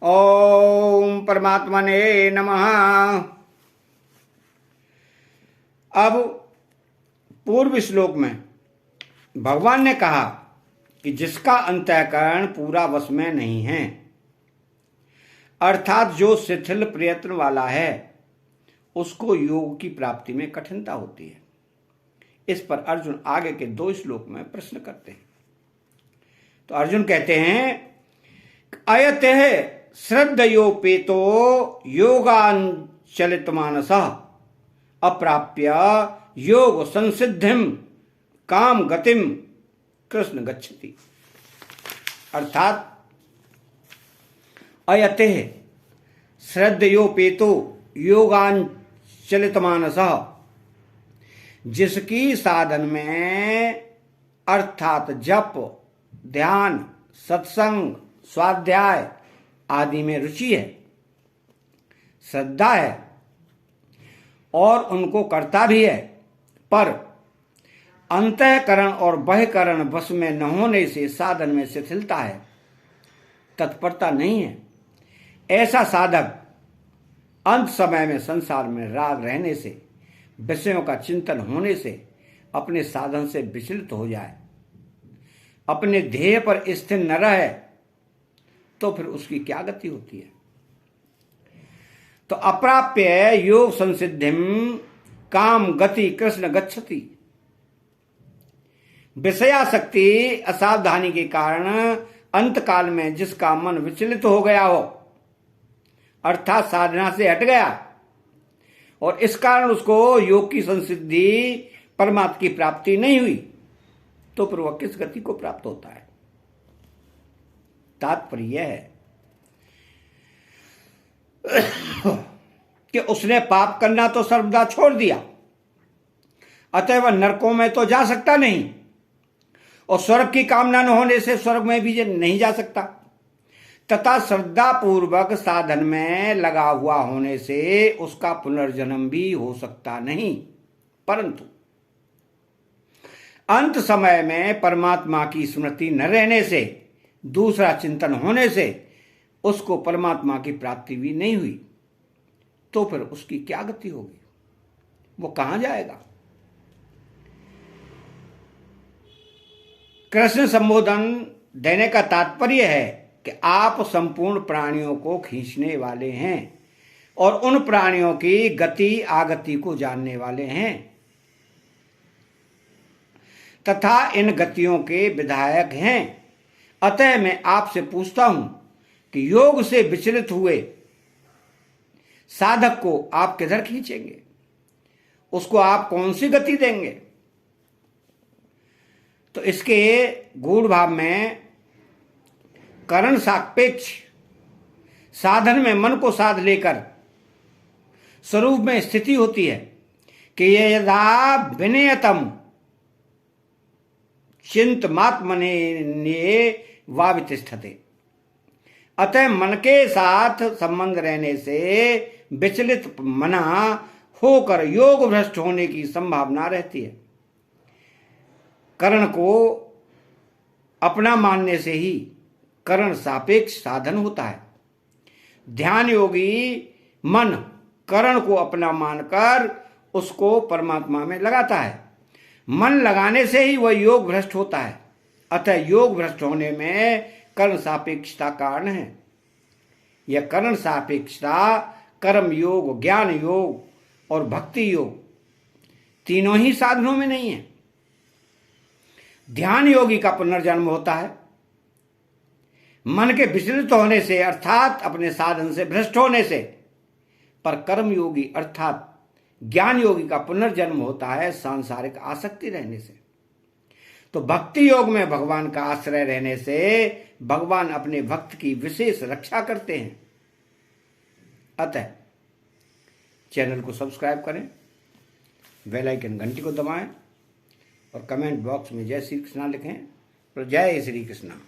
ओम परमात्मने नमः। अब पूर्व श्लोक में भगवान ने कहा कि जिसका अंतःकरण पूरा वश में नहीं है, अर्थात जो शिथिल प्रयत्न वाला है, उसको योग की प्राप्ति में कठिनता होती है। इस पर अर्जुन आगे के 2 श्लोक में प्रश्न करते हैं। तो अर्जुन कहते हैं, अयते श्रद्धयोपेतो योगांचलित मानसः अप्राप्य योग संसिद्धिम काम गतिम कृष्ण गच्छति। अर्थात अयते श्रद्धयोपेतो योगांचलित मानसः, जिसकी साधन में अर्थात जप, ध्यान, सत्संग, स्वाध्याय आदि में रुचि है, श्रद्धा है और उनको करता भी है, पर अंतःकरण और बाह्यकरण वश में न होने से साधन में शिथिलता है, तत्परता नहीं है। ऐसा साधक अंत समय में संसार में राग रहने से, विषयों का चिंतन होने से अपने साधन से विचलित हो जाए, अपने ध्येय पर स्थिर न रहे, तो फिर उसकी क्या गति होती है। तो अप्राप्य योग संसिद्धिम काम गति कृष्ण गच्छति। विषयासक्ति असावधानी के कारण अंत काल में जिसका मन विचलित हो गया हो, अर्थात साधना से हट गया, और इस कारण उसको योग की संसिद्धि परमात्मा की प्राप्ति नहीं हुई, तो फिर वह किस गति को प्राप्त होता है। तात्पर्य यह है कि उसने पाप करना तो सर्वदा छोड़ दिया, अतः वह नरकों में तो जा सकता नहीं, और स्वर्ग की कामना न होने से स्वर्ग में भी नहीं जा सकता, तथा श्रद्धा पूर्वक साधन में लगा हुआ होने से उसका पुनर्जन्म भी हो सकता नहीं। परंतु अंत समय में परमात्मा की स्मृति न रहने से, दूसरा चिंतन होने से उसको परमात्मा की प्राप्ति भी नहीं हुई, तो फिर उसकी क्या गति होगी, वो कहां जाएगा। कृष्ण संबोधन देने का तात्पर्य है कि आप संपूर्ण प्राणियों को खींचने वाले हैं और उन प्राणियों की गति आगति को जानने वाले हैं, तथा इन गतियों के विधायक हैं। अतः मैं आपसे पूछता हूं कि योग से विचलित हुए साधक को आप किधर खींचेंगे, उसको आप कौन सी गति देंगे। तो इसके गूढ़ भाव में करण सापेक्ष साधन में मन को साध लेकर स्वरूप में स्थिति होती है कि ये यदा विनयतम चिंतमात्मने वावितिष्ठते। अतः मन के साथ संबंध रहने से विचलित मना होकर योग भ्रष्ट होने की संभावना रहती है। करण को अपना मानने से ही करण सापेक्ष साधन होता है। ध्यान योगी मन करण को अपना मानकर उसको परमात्मा में लगाता है। मन लगाने से ही वह योग भ्रष्ट होता है। अतः योग भ्रष्ट होने में कर्ण सापेक्षता कारण है। यह कर्ण सापेक्षता कर्म योग, ज्ञान योग और भक्ति योग तीनों ही साधनों में नहीं है। ध्यान योगी का पुनर्जन्म होता है मन के विचलित होने से, अर्थात अपने साधन से भ्रष्ट होने से, पर कर्म योगी अर्थात ज्ञान योगी का पुनर्जन्म होता है सांसारिक आसक्ति रहने से। तो भक्ति योग में भगवान का आश्रय रहने से भगवान अपने भक्त की विशेष रक्षा करते हैं। अतः चैनल को सब्सक्राइब करें, बेल आइकन घंटी को दबाएं और कमेंट बॉक्स में जय श्री कृष्णा लिखें। तो जय श्री कृष्णा।